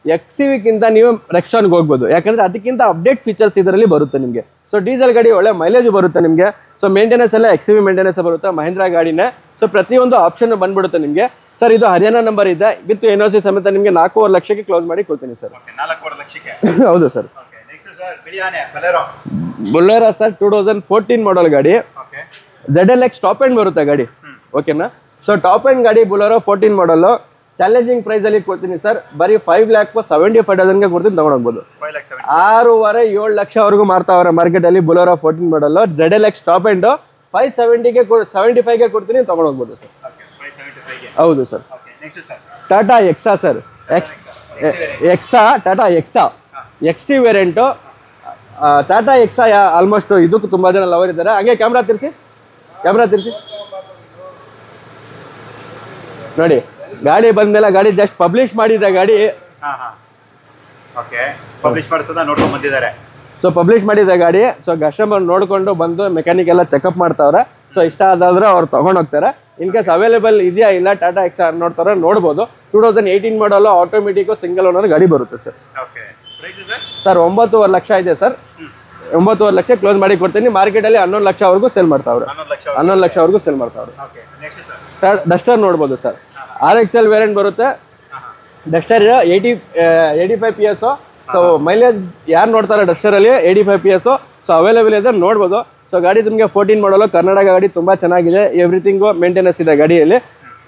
XCVಗಿಂತ ನೀವು ನೆಕ್ಸ್ಟಾನ್ಗೆ ಹೋಗ್ಬೋದು, ಯಾಕಂದ್ರೆ ಅದಕ್ಕಿಂತ ಅಪ್ಡೇಟ್ ಫೀಚರ್ಸ್ ಇದರಲ್ಲಿ ಬರುತ್ತೆ ನಿಮಗೆ. ಸೊ ಡೀಸೆಲ್ ಗಾಡಿ ಒಳ್ಳೆ ಮೈಲೇಜ್ ಬರುತ್ತೆ ನಿಮಗೆ. ಸೊ ಮೇಂಟೆನೆನ್ಸ್ ಎಲ್ಲ XCV ಮೇಂಟೆನೆನ್ಸ್ ಬರುತ್ತೆ, ಮಹೀಂದ್ರಾ ಗಾಡಿನೇ. ಸೊ ಪ್ರತಿಯೊಂದು ಆಪ್ಷನ್ ಬಂದ್ಬಿಡುತ್ತೆ ನಿಮಗೆ ಸರ್. ಇದು ಹರಿಯಾಣ ನಂಬರ್ ಇದೆ, ವಿತ್ NOC ಸಮೇತ ನಿಮಗೆ 4.5 ಲಕ್ಷಕ್ಕೆ ಕ್ಲೋಸ್ ಮಾಡಿ ಕೊಡ್ತೀನಿ ಸರ್. 4.5 ಲಕ್ಷಕ್ಕೆ ಹೌದು ಸರ್. ಬೊಲೆರೋ ಸರ್, 2014 ಮಾಡಲ್ ಗಾಡಿ, ZLX ಟಾಪ್ ಎಂಡ್ ಬರುತ್ತೆ ಗಾಡಿ, ಓಕೆನಾ. ಸೊ ಟಾಪ್ ಎಂಡ್ ಗಾಡಿ ಬೊಲೆರೋ 14 ಮಾಡಲು ಚಾಲೆಂಜಿಂಗ್ ಪ್ರೈಸ್ ಅಲ್ಲಿ ಕೊಡ್ತೀನಿ ಸರ್. ಬರೀ 5,75,000ಗೆ ಕೊಡ್ತೀನಿ, ತಗೊಂಡೋಗ್ಬೋದು. 6.5-7 ಲಕ್ಷವರೆಗೂ ಮಾರ್ತಾವ್ರೆ ಮಾರ್ಕೆಟ್ ಅಲ್ಲಿ ಬೊಲೆರೋ 14 ಮಾಡಲು. ZLX ಟಾಪ್ ಎಂಡ್ 575ಗೆ ಕೊಡ್ತೀನಿ, ತಗೊಂಡೋಗ್ಬೋದು ಸರ್. ಹೌದು ಸರ್. ಟಾಟಾ ಎಕ್ಸಾ ಸರ್, ಟಾಟಾ ಎಕ್ಸಾ XT ವೇರಿಯಂಟು. ಟಾಟಾ ಎಕ್ಸಾ ಆಲ್ಮೋಸ್ಟ್ ಇದಕ್ಕೂ ತುಂಬಾ ಜನ ಲವರ್ ಇದ್ದಾರೆ. ಹಾಗೆ ಕ್ಯಾಮ್ರಾ ತಿರ್ಸಿ ನೋಡಿ. ಗಾಡಿ ಬಂದ್ಮೇಲೆ ಗಾಡಿ ಜಸ್ಟ್ ಪಬ್ಲಿಷ್ ಮಾಡಿದ ಗಾಡಿ. ಸೊ ಪಬ್ಲಿಷ್ ಮಾಡಿದ ಗಾಡಿ. ಸೊ ಕಸ್ಟಮರ್ ನೋಡ್ಕೊಂಡು ಬಂದು ಮೆಕ್ಯಾನಿಕ್ ಎಲ್ಲ ಚೆಕಪ್ ಮಾಡ್ತಾವ್ರೆ. ಸೊ ಇಷ್ಟ ಆದಾದ್ರೆ ಅವ್ರು ತಗೊಂಡು ಹೋಗ್ತಾರೆ. ಇನ್ ಕೇಸ್ ಅವೈಲೇಬಲ್ ಇದೆಯಾ ಇಲ್ಲ ಟಾಟಾ ಎಕ್ಸಾ ನೋಡ್ತಾರೆ, ನೋಡ್ಬೋದು. 2018 ಮಾಡಲು ಆಟೋಮೆಟಿಕ್ ಸಿಂಗಲ್ ಓನರ್ ಗಾಡಿ ಬರುತ್ತೆ ಸರ್. ಸರ್ 9.5 ಲಕ್ಷ ಇದೆ ಸರ್. 9.5 ಲಕ್ಷ ಕ್ಲೋಸ್ ಮಾಡಿ ಕೊಡ್ತೀನಿ. ಮಾರ್ಕೆಟಲ್ಲಿ 11 ಲಕ್ಷವರೆಗೂ ಸೇಲ್ ಮಾಡ್ತಾವ್ರೆ. 11 ಲಕ್ಷವರೆಗೂ ಸೇಲ್ ಮಾಡ್ತಾವ್ರೆ. ಡಸ್ಟರ್ ನೋಡ್ಬೋದು ಸರ್. RXL ವೇರಿಯಂಟ್ ಬರುತ್ತೆ. Duster 85 PS. ಸೊ ಮೈಲೇಜ್ ಯಾರು ನೋಡ್ತಾರೆ ಡಸ್ಟರಲ್ಲಿ 85 PS. ಸೊ ಅವೈಲೇಬಲ್ ಇದೆ, ನೋಡ್ಬೋದು. ಸೊ ಗಾಡಿ ನಿಮಗೆ 14 ಮಾಡಲು ಕರ್ನಾಟಕ ಗಾಡಿ, ತುಂಬ ಚೆನ್ನಾಗಿದೆ. ಎವ್ರಿಥಿಂಗು ಮೇಂಟೆನೆನ್ಸ್ ಇದೆ ಗಾಡಿಯಲ್ಲಿ,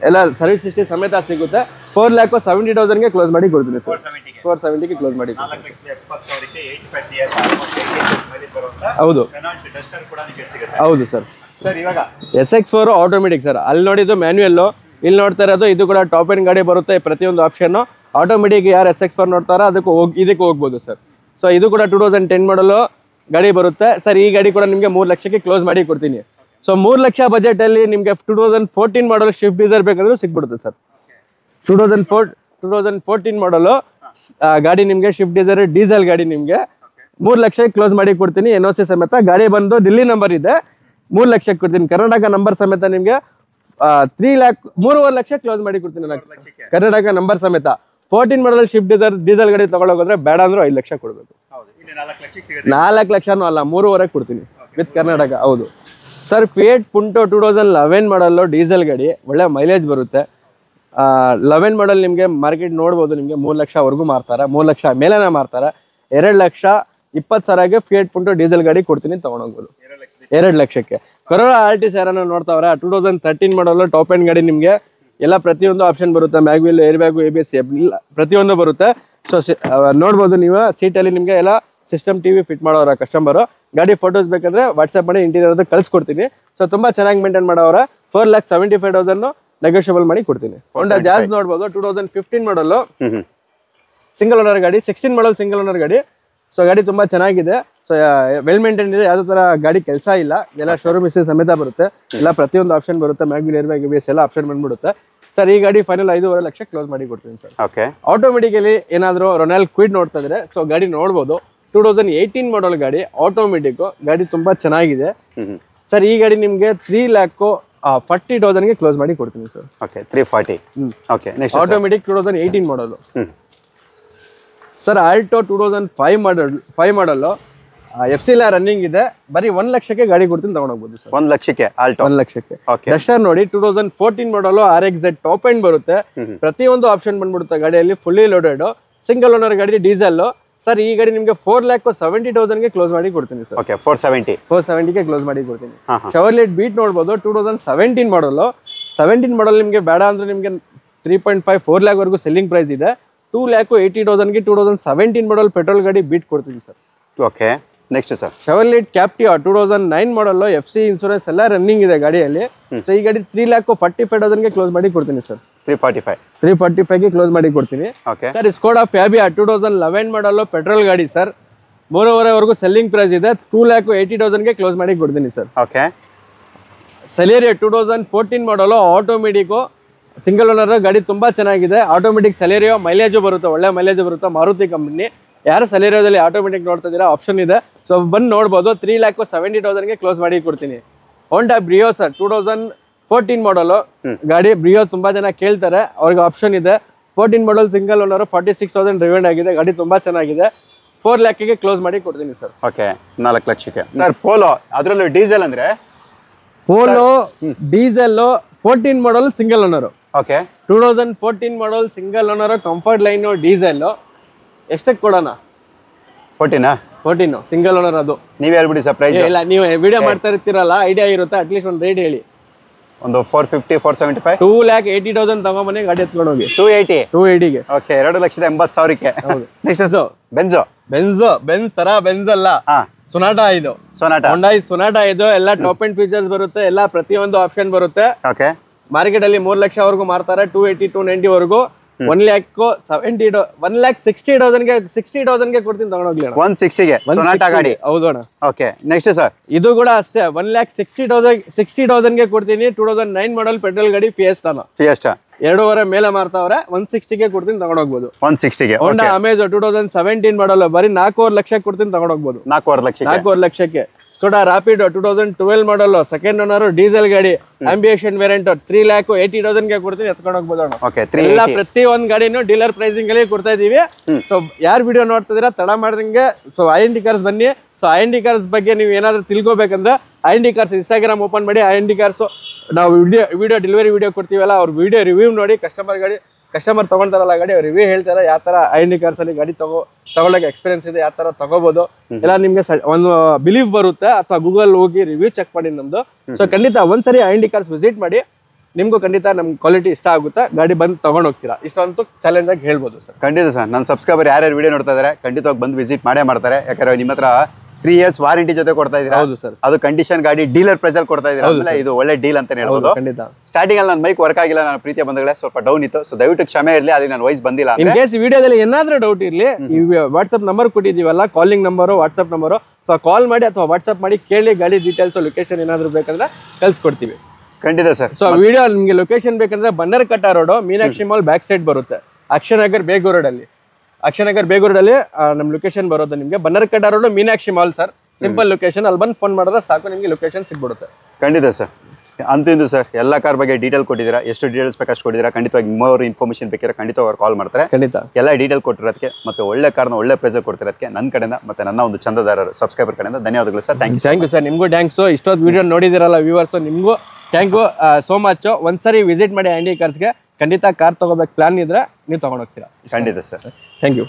ಎಲ್ಲ ಸರ್ವಿಸ್ ಹಿಸ್ಟ್ರಿ ಸಮೇತ ಸಿಗುತ್ತೆ. 4,70,000ಗೆ ಕ್ಲೋಸ್ ಮಾಡಿ ಕೊಡ್ತೀನಿ ಸರ್. 470ಗೆ ಕ್ಲೋಸ್ ಮಾಡಿ. ಹೌದು ಹೌದು ಸರ್. SX4 automatic sir. ಅಲ್ಲಿ ನೋಡಿದ್ದು ಮ್ಯಾನ್ಯುಯಲ್ಲು, ಇಲ್ಲಿ ನೋಡ್ತಾ ಇರೋದು ಇದು ಕೂಡ ಟಾಪ್ ಎಂಡ್ ಗಾಡಿ ಬರುತ್ತೆ. ಪ್ರತಿಯೊಂದು ಆಪ್ಷನ್ನು ಆಟೋಮೆಟಿಕ್. ಯಾರು SX4 ನೋಡ್ತಾರೋ ಇದಕ್ಕೆ ಹೋಗ್ಬೋದು ಸರ್. ಸೊ ಇದು ಕೂಡ 2010 ಮಾಡಲು ಗಾಡಿ ಬರುತ್ತೆ ಸರ್. ಈ ಗಾಡಿ ಕೂಡ ನಿಮಗೆ 3 ಲಕ್ಷಕ್ಕೆ ಕ್ಲೋಸ್ ಮಾಡಿ ಕೊಡ್ತೀನಿ. ಸೊ 3 ಲಕ್ಷ ಬಜೆಟಲ್ಲಿ ನಿಮಗೆ 2014 ಮಾಡಲು ಶಿಫ್ಟ್ ಡೀಸರ್ ಬೇಕಂದ್ರೂ ಸಿಕ್ಬಿಡುತ್ತೆ ಸರ್. 2014 ಮಾಡಲು ಗಾಡಿ ನಿಮಗೆ ಶಿಫ್ಟ್ ಡೀಸರ್ ಡೀಸೆಲ್ ಗಾಡಿ ನಿಮಗೆ 3 ಲಕ್ಷಕ್ಕೆ ಕ್ಲೋಸ್ ಮಾಡಿ ಕೊಡ್ತೀನಿ. NOC ಸಮೇತ. ಗಾಡಿ ಬಂದು ಡೆಲ್ಲಿ ನಂಬರ್ ಇದೆ, 3 ಲಕ್ಷಕ್ಕೆ ಕೊಡ್ತೀನಿ. ಕರ್ನಾಟಕ ನಂಬರ್ ಸಮೇತ ನಿಮಗೆ 3.5 ಲಕ್ಷ ಕ್ಲೋಸ್ ಮಾಡಿ ಕೊಡ್ತೀನಿ ಕರ್ನಾಟಕ ನಂಬರ್ ಸಮೇತ. 14 ಮಾಡಲ್ ಶಿಫ್ಟ್ ಡೀಸೆಲ್ ಗಾಡಿ ತಗೊಳ್ಳೋದ್ರೆ ಬೇಡ ಅಂದ್ರೂ 5 ಲಕ್ಷ ಕೊಡಬೇಕು. 4 ಲಕ್ಷನೂ ಅಲ್ಲ, 3.5 ಕೊಡ್ತೀನಿ ವಿತ್ ಕರ್ನಾಟಕ. ಹೌದು ಸರ್. ಫಿಯೇಟ್ ಪುಂಟೋ 2011 ಮಾಡಲು ಡೀಸೆಲ್ ಗಾಡಿ, ಒಳ್ಳೆ ಮೈಲೇಜ್ ಬರುತ್ತೆ. 11 ಮಾಡಲ್ ನಿಮಗೆ ಮಾರ್ಕೆಟ್ ನೋಡ್ಬೋದು, ನಿಮಗೆ 3 ಲಕ್ಷವರೆಗೂ ಮಾರ್ತಾರೆ. 3 ಲಕ್ಷ ಮೇಲೆನೇ ಮಾರ್ತಾರೆ. 2,20,000ಗೆ ಫಿಯೇಟ್ ಪುಂಟೋ ಡೀಸೆಲ್ ಗಾಡಿ ಕೊಡ್ತೀನಿ, ತಗೊಂಡೋಗ್ಬೋದು. 2 ಲಕ್ಷಕ್ಕೆ. ಕರೋಲಾ ಆಲ್ಟಿಸ್ ಯಾರನ್ನ ನೋಡ್ತಾವ್ರೆ, 2013 ಮಾಡಲು ಟಾಪ್ ಎಂಡ್ ಗಾಡಿ. ನಿಮಗೆ ಎಲ್ಲ ಪ್ರತಿಯೊಂದು ಆಪ್ಷನ್ ಬರುತ್ತೆ, ಮ್ಯಾಗ್ವಿಲ್, ಏರ್ ಬ್ಯಾಗು, ABS ಪ್ರತಿಯೊಂದು ಬರುತ್ತೆ. ಸೊ ನೋಡ್ಬೋದು ನೀವು. ಸೀಟಲ್ಲಿ ನಿಮಗೆ ಎಲ್ಲ ಸಿಸ್ಟಮ್ TV ಫಿಟ್ ಮಾಡೋರ ಕಸ್ಟಮರು. ಗಾಡಿ ಫೋಟೋಸ್ ಬೇಕಂದ್ರೆ ವಾಟ್ಸಪ್ ಮಾಡಿ ಇಂಟೀರಿಯರ್ ಕಳ್ಸಿಕೊಡ್ತೀನಿ. ಸೊ ತುಂಬಾ ಚೆನ್ನಾಗಿ ಮೇಂಟೈನ್ ಮಾಡೋರ. 4,75,000 ನೆಗೋಷಿಯಬಲ್ ಮಾಡಿ ಕೊಡ್ತೀನಿ. ಹೋಂಡಾ ಜಾಜ್ ನೋಡ್ಬೋದು, 2015 ಮಾಡಲು ಸಿಂಗಲ್ ಓನರ್ ಗಾಡಿ. 16 ಮಾಡಲ್ ಸಿಂಗಲ್ ಓನರ್ ಗಾಡಿ. ಸೊ ಗಾಡಿ ತುಂಬಾ ಚೆನ್ನಾಗಿದೆ. ಸೊ ವೆಲ್ ಮೇಂಟೈನ್ ಇದೆ, ಯಾವುದೇ ತರ ಗಾಡಿ ಕೆಲಸ ಇಲ್ಲ, ಎಲ್ಲ ಶೋರೂಮ್ ಹಿಸ್ಟ್ರಿ ಸಮೇತ ಬರುತ್ತೆ, ಎಲ್ಲ ಪ್ರತಿಯೊಂದು ಆಪ್ಷನ್ ಬರುತ್ತೆ, ಮ್ಯಾಗ್ವಿಲ್ ಏರ್ ಬ್ಯಾಗ್ ABS ಎಲ್ಲ ಆಪ್ಷನ್ ಬಂದ್ಬಿಡುತ್ತೆ ಸರ್. ಈ ಗಾಡಿ ಫೈನಲ್ 5.5 ಲಕ್ಷ ಕ್ಲೋಸ್ ಮಾಡಿ ಕೊಡ್ತೀನಿ ಸರ್. ಓಕೆ. ಆಟೋಮೆಟಿಕಲಿ ಏನಾದರೂ ರೊನಾಲ್ಡ್ ಕ್ವಿಡ್ ನೋಡ್ತಾ ಇದ್ರೆ ಸೊ ಗಾಡಿ ನೋಡ್ಬೋದು. 2018 ಮಾಡಲ್ ಗಾಡಿ, ಆಟೋಮೆಟಿಕ್ ಗಾಡಿ ತುಂಬಾ ಚೆನ್ನಾಗಿದೆ ಸರ್. ಈ ಗಾಡಿ ನಿಮಗೆ 3,40,000 ಕ್ಲೋಸ್ ಮಾಡಿ ಕೊಡ್ತೀನಿ sir. Okay, 340. Okay, next automatic 2018 ಮಾಡಲು ಸರ್. ಆಲ್ಟೋ 2005 ಮಾಡಲು FC ಎಲ್ಲ ರನ್ನಿಂಗ್ ಇದೆ, ಬರೀ 1 ಲಕ್ಷಕ್ಕೆ ಗಾಡಿ ಕೊಡ್ತೀನಿ, ತಗೊಂಡೋಗ್ಬೋದು ಸರ್. 1 ಲಕ್ಷಕ್ಕೆ ಆಲ್ಟೋ? 1 ಲಕ್ಷಕ್ಕೆ. ಓಕೆ. ಡಸ್ಟರ್ ನೋಡಿ 2014 ಮಾಡಲು RXZ ಟಾಪ್ ಎಂಡ್ ಬರುತ್ತೆ, ಪ್ರತಿಯೊಂದು ಆಪ್ಷನ್ ಬಂದ್ಬಿಡುತ್ತೆ ಗಾಡಿಯಲ್ಲಿ, ಫುಲ್ಲಿ ಲೋಡೆಡ್, ಸಿಂಗಲ್ ಓನರ್ ಗಾಡಿ, ಡೀಸೆಲ್ ಸರ್. ಈ ಗಾಡಿ ನಿಮಗೆ 4,70,000 ಕ್ಲೋಸ್ ಮಾಡಿ ಕೊಡ್ತೀನಿ ಸರ್. ಓಕೆ, 470 ಕ್ಲೋಸ್ ಮಾಡಿ ಕೊಡ್ತೀನಿ. ಶವರ್ಲೆಟ್ ಬೀಟ್ ನೋಡ್ಬೋದು, 2017 ಮಾಡಲು. 17 ಮಾಡಲ್ ನಿಮಗೆ ಬೇಡ ಅಂದ್ರೆ ನಿಮಗೆ 3.5-4 lakh ವರೆಗೂ ಸೆಲ್ಲಿಂಗ್ ಪ್ರೈಸ್ ಇದೆ. 2,80,000 2017 ಮಾಡಲ್ ಪೆಟ್ರೋಲ್ ಗಾಡಿ ಬೀಟ್ ಕೊಡ್ತೀನಿ sir. Okay, next sir. Chevrolet Captiva 2009 model, FC insurance ಎಲ್ಲ ರನ್ನಿಂಗ್ ಇದೆ ಗಾಡಿಯಲ್ಲಿ. ಸೊ ಈ ಗಾಡಿ 3,45,000 ಕ್ಲೋಸ್ ಮಾಡಿ ಕೊಡ್ತೀನಿ ಸರ್. 345 ಕ್ಲೋಸ್ ಮಾಡಿ ಕೊಡ್ತೀನಿ ಸರ್. ಸ್ಕೋಡಾ ಫ್ಯಾಬಿಯಾ 2011 ಮಾಡಲ್ ಪೆಟ್ರೋಲ್ ಗಾಡಿ ಸರ್, 3.5 ವರೆಗೂ ಸೆಲ್ಲಿಂಗ್ ಪ್ರೈಸ್ ಇದೆ, 2,80,000 ಕ್ಲೋಸ್ ಮಾಡಿ ಕೊಡ್ತೀನಿ ಸರ್. ಓಕೆ. ಸೆಲೇರಿಯಾ 2014 ಮಾಡಲು, ಆಟೋಮೆಟಿಕ್ ಸಿಂಗಲ್ ಓನರ್ ಗಾಡಿ ತುಂಬಾ ಚೆನ್ನಾಗಿದೆ. ಆಟೋಮೆಟಿಕ್ ಸೆಲೇರಿಯೋ ಮೈಲೇಜ್ ಬರುತ್ತೆ, ಒಳ್ಳೆ ಮೈಲೇಜ್ ಬರುತ್ತೆ, ಮಾರುತಿ ಕಂಪನಿ. ಯಾರು ಸೆಲೇರಿಯೋದಲ್ಲಿ ಆಟೋಮೆಟಿಕ್ ನೋಡ್ತಾ ಇದ್ದೀರಾ, ಆಪ್ಷನ್ ಇದೆ, ಸೊ ಬಂದು ನೋಡ್ಬೋದು. 3,70,000 ಕ್ಲೋಸ್ ಮಾಡಿ ಕೊಡ್ತೀನಿ. ಹೋಂಡಾ ಬ್ರಿಯೋ ಸರ್ 2014 ಮಾಡಲು ಗಾಡಿ, ಬ್ರಿಯೋ ತುಂಬಾ ಜನ ಕೇಳ್ತಾರೆ, ಅವ್ರಿಗೆ ಆಪ್ಷನ್ ಇದೆ. 14 ಮಾಡಲ್ ಸಿಂಗಲ್ ಓನರ್, 46,000 ಡ್ರೈವನ್ ಆಗಿದೆ, ಗಾಡಿ ತುಂಬಾ ಚೆನ್ನಾಗಿದೆ, 4 lakhಗೆ ಕ್ಲೋಸ್ ಮಾಡಿ ಕೊಡ್ತೀನಿ ಸರ್. ಓಕೆ, 4 ಲಕ್ಷಕ್ಕೆ ಸರ್. ಪೋಲೋ ಅದರಲ್ಲೂ ಡೀಸೆಲ್ ಅಂದ್ರೆ, polo diesel 14 model single owner. Okay. 2014 model single owner, comfort line diesel. ಎಷ್ಟಕ್ಕೆ ಕೊಡೋಣ? 14 ಸಿಂಗಲ್ ಓನರ್. ಅದು ನೀವ್ ಹೇಳ್ಬಿಡಿ ಸರ್ ಪ್ರೈಸ್. ಇಲ್ಲ, ನೀವು ವಿಡಿಯೋ ಮಾಡ್ತಾ ಇರ್ತೀರಲ್ಲ, ಐಡಿಯಾ ಇರುತ್ತೆ, ಅಟ್ಲೀಸ್ಟ್ ಒಂದು ರೇಟ್ ಹೇಳಿ. ಒಂದು 450, 475, 2,80,000 ತಗೊಂಬನ್ನಿ, ಗಾಡಿ ಎತ್ಕೊಂಡು ಹೋಗಿ. 280ಗೆ. ಓಕೆ, 2,80,000ಕ್ಕೆ. ನೆಕ್ಸ್ಟ್ ಬೆಂಜ್ ತರ, ಬೆಂಜ್ ಅಲ್ಲ, ಸೊನಾಟಾ. ಇದು Hyundai ಸೊನಾಟಾ. ಇದು ಎಲ್ಲ ಟಾಪ್ ಅಂಡ್ ಫೀಚರ್ಸ್ ಬರುತ್ತೆ, ಎಲ್ಲ ಪ್ರತಿಯೊಂದು ಆಪ್ಷನ್ ಬರುತ್ತೆ. ಓಕೆ. ಮಾರ್ಕೆಟ್ ಅಲ್ಲಿ 3 ಲಕ್ಷವರೆಗೂ ಮಾರ್ತಾರೆ, 280, 290 ವರೆಗೂ. 1,60,000ಗೆ ಕೊಡ್ತೀನಿ, ತಗೊಂಡೋಗ್ಲಿ. 160ಗೆ ಸೊನಾಟಾ ಗಾಡಿ. ಹೌದು ಅಣ್ಣ. Okay, next sir. ಇದು ಕೂಡ ಅಷ್ಟೇ, 1,60,000ಗೆ ಕೊಡ್ತೀನಿ. 2009 ಮಾಡಲ್ ಪೆಟ್ರೋಲ್ ಗಾಡಿ, ಫಿಯೆಸ್ಟಾ 2.5 ಮೇಲೆ ಮಾರ್ತಾವ್ರೆ, 160ಗೆ ಕೊಡ್ತೀನಿ, ತಗೊಂಡೋಗ್ಬೋದು. 160ಗೆ. ಹೋಂಡಾ ಅಮೇಜ್ 2017 ಮಾಡಲ್, ಬರೀ 4.5 ಲಕ್ಷಕ್ಕೆ ಕೊಡ್ತೀನಿ, ತಗೊಂಡೋಗ್ಬೋದು. 4.5 ಲಕ್ಷಕ್ಕೆ. ಸ್ಕೋಡಾ ರಾಪಿಡ್ 2012 ಮಾಡಲ್, ಸೆಕೆಂಡ್ ಓನರ್, ಡೀಸೆಲ್ ಗಾಡಿ, ಆಂಬಿಯೇಷನ್ ವೇರಿಯಂಟ್, 3,80,000ಗೆ ಕೊಡ್ತೀನಿ, ಎತ್ಕೊಂಡು ಹೋಗ್ಬೋದು ಅಣ್ಣ. ಎಲ್ಲ ಪ್ರತಿ ಒಂದ್ ಗಾಡಿನೂ ಡೀಲರ್ ಪ್ರೈಸಿಂಗ್ ಅಲ್ಲಿ ಕೊಡ್ತಾ ಇದೀವಿ. ಸೊ ಯಾರು ವಿಡಿಯೋ ನೋಡ್ತಿದ್ದೀರಾ ತಡ ಮಾಡ್ದಂಗೆ ಸೊ IND ಕಾರ್ಸ್ ಬನ್ನಿ. ಸೊ IND ಕಾರ್ಸ್ ಬಗ್ಗೆ ನೀವು ಏನಾದ್ರು ತಿಳ್ಕೊಬೇಕಂದ್ರೆ IND ಕಾರ್ಸ್ ಇನ್ಸ್ಟಾಗ್ರಾಮ್ ಓಪನ್ ಮಾಡಿ. IND ಕಾರ್ಸ್ ನಾವು ವಿಡಿಯೋ ಡೆಲಿವರಿ ವಿಡಿಯೋ ಕೊಡ್ತೀವಲ್ಲ, ಅವ್ರ ವಿಡಿಯೋ ರಿವ್ಯೂ ನೋಡಿ, ಕಸ್ಟಮರ್ ತಗೊಂತಾರಲ್ಲ ಗಾಡಿ, ಅವ್ರು ರಿವ್ಯೂ ಹೇಳ್ತಾರೆ ಯಾವ ತರ IND ಕಾರ್ಸ್ ಅಲ್ಲಿ ಗಾಡಿ ತಗೊಳ್ಳೋಕೆ ಎಕ್ಸ್ಪೀರಿಯನ್ಸ್ ಇದೆ, ಯಾವ ತರ ತಗೋಬಹುದು ಎಲ್ಲ ನಿಮ್ಗೆ ಒಂದು ಬಿಲೀಫ್ ಬರುತ್ತೆ. ಅಥವಾ ಗೂಗಲ್ ಹೋಗಿ ರಿವ್ಯೂ ಚೆಕ್ ಮಾಡಿ ನಮ್ದು. ಸೊ ಖಂಡಿತ ಒಂದ್ಸರಿ IND ಕಾರ್ಸ್ ವಿಸಿಟ್ ಮಾಡಿ, ನಿಮ್ಗೂ ಖಂಡಿತ ನಮ್ ಕ್ವಾಲಿಟಿ ಇಷ್ಟ ಆಗುತ್ತೆ, ಗಾಡಿ ಬಂದು ತಗೊಂಡ್ ಹೋಗ್ತೀರಾ. ಇಷ್ಟೊಂದು ಚಾಲೆಂಜ್ ಆಗಿ ಹೇಳ್ಬೋದು ಸರ್. ಖಂಡಿತ ಸರ್, ನನ್ನ ಸಬ್ಸ್ಕ್ರೈಬರ್ ಯಾರ್ಯಾರು ವಿಡಿಯೋ ನೋಡ್ತಾ ಇದಾರೆ ಖಂಡಿತವಾಗಿ ಬಂದು ವಿಸಿಟ್ ಮಾಡೇ ಮಾಡ್ತಾರೆ. ಯಾಕಂದ್ರೆ ನಿಮ್ಮ ಹತ್ರ 3 years ವಾರಂಟಿ ಜೊತೆ ಕೊಡ್ತಾ ಇದ್ದೀರಾ. ಹೌದು ಸರ್. ಅದು ಕಂಡೀಷನ್ ಗಾಡಿ, ಡೀಲರ್ ಪ್ರೈಸ್ ಅಲ್ಲಿ ಕೊಡ್ತಾ ಇದ್ದೀರಾ. ಇದು ಒಳ್ಳೆ ಡೀಲ್ ಅಂತ ಹೇಳ್ಬೋದು. ಖಂಡಿತ. ಸ್ಟಾರ್ಟಿಂಗ್ ಅಲ್ಲಿ ನನ್ನ ಮೈಕ್ ವರ್ಕ್ ಆಗಿಲ್ಲ, ನನ್ನ ಪ್ರೀತಿಯ ಬಂಧುಗಳೇ, ಸ್ವಲ್ಪ ಡೌನ್ ಇತ್ತು. ಸೊ ದಯವಿಟ್ಟು ಕ್ಷಮೆ ಇರಲಿ, ಅದಕ್ಕೆ ನನ್ನ ವಾಯ್ಸ್ ಬಂದಿಲ್ಲ. ಇನ್ ಕೇಸ್ ವಿಡಿಯೋದಲ್ಲಿ ಏನಾದ್ರೂ ಡೌಟ್ ಇರಲಿ, ವಾಟ್ಸ್ಆಪ್ ನಂಬರ್ ಕೊಟ್ಟಿದ್ದೀವಲ್ಲ, calling number, WhatsApp number, so call ಮಾಡಿ ಅಥವಾ ವಾಟ್ಸ್ಆಪ್ ಮಾಡಿ ಕೇಳಿ, ಗಾಡಿ ಡೀಟೇಲ್ಸ್, ಲೊಕೇಶನ್ ಏನಾದ್ರು ಬೇಕಂದ್ರೆ ಕಳ್ಸಿಕೊಡ್ತೀವಿ. ಖಂಡಿತ ಸರ್. ಸೊ ವಿಡಿಯೋ ನಿಮಗೆ ಲೊಕೇಶನ್ ಬೇಕಂದ್ರೆ Bannerghatta road, Meenakshi mall back side ಬರುತ್ತೆ. ಅಕ್ಷಯನಗರ್ ಬೇಗೂರು ರೋಡ್ ಅಲ್ಲಿ ನಮ್ ಲೊಕೇಶನ್ ಬರೋದು ನಿಮ್ಗೆ. Bannerghatta road, Meenakshi mall sir, simple location. ಅಲ್ಲಿ ಬಂದು ಫೋನ್ ಮಾಡಿದ್ರೆ ಸಾಕು, ನಿಮ್ಗೆ ಲೊಕೇಶನ್ ಸಿಗ್ಬಿಡುತ್ತೆ. ಖಂಡಿತ ಸರ್. ಅಂತೂ ಸರ್ ಎಲ್ಲ ಕಾರ್ ಬಗ್ಗೆ ಡೀಟೇಲ್ ಕೊಟ್ಟಿದ್ದೀರಾ, ಎಷ್ಟು ಡೀಟೇಲ್ಸ್ ಬೇಕಷ್ಟು ಕೊಟ್ಟಿದ್ದೀರಾ. ಖಂಡಿತವಾಗಿ ಮೋರ್ ಇನ್ಫಾರ್ಮೇಷನ್ ಬೇಕಿದ್ರೆ ಖಂಡಿತ ಅವ್ರು ಕಾಲ್ ಮಾಡ್ತಾರೆ. ಖಂಡಿತ ಎಲ್ಲ ಡೀಟೇಲ್ ಕೊಟ್ಟಿರೋದಕ್ಕೆ ಮತ್ತೆ ಒಳ್ಳೆ ಕಾರ್ನ ಒಳ್ಳೆ ಪ್ರೈಸ್ ಕೊಡ್ತಿರೋದಕ್ಕೆ ನನ್ನ ಕಡೆಯಿಂದ ಮತ್ತೆ ನನ್ನ ಒಂದು ಚಂದದಾರರು ಸಬ್ಸ್ಕ್ರೈಬರ್ ಕಡೆಯಿಂದ ಧನ್ಯವಾದಗಳು ಸರ್. Thank you sir. ನಿಮಗೂ ಥ್ಯಾಂಕ್ಸ್. ಇಷ್ಟೊತ್ತು ವಿಡಿಯೋ ನೋಡಿದಿರಲ್ಲ ವ್ಯೂವರ್ಸ್, ನಿಮಗೂ ಥ್ಯಾಂಕ್ ಯು ಸೋ ಮಚ್. ಒಂದ್ಸರಿ ವಿಸಿಟ್ ಮಾಡಿ IND ಕಾರ್ಸ್ಗೆ. ಖಂಡಿತ ಕಾರ್ ತಗೋಬೇಕು ಪ್ಲಾನ್ ಇದ್ರೆ ನೀವು ತಗೊಂಡೋಗ್ತೀರಾ. ಖಂಡಿತ ಸರ್. Thank you.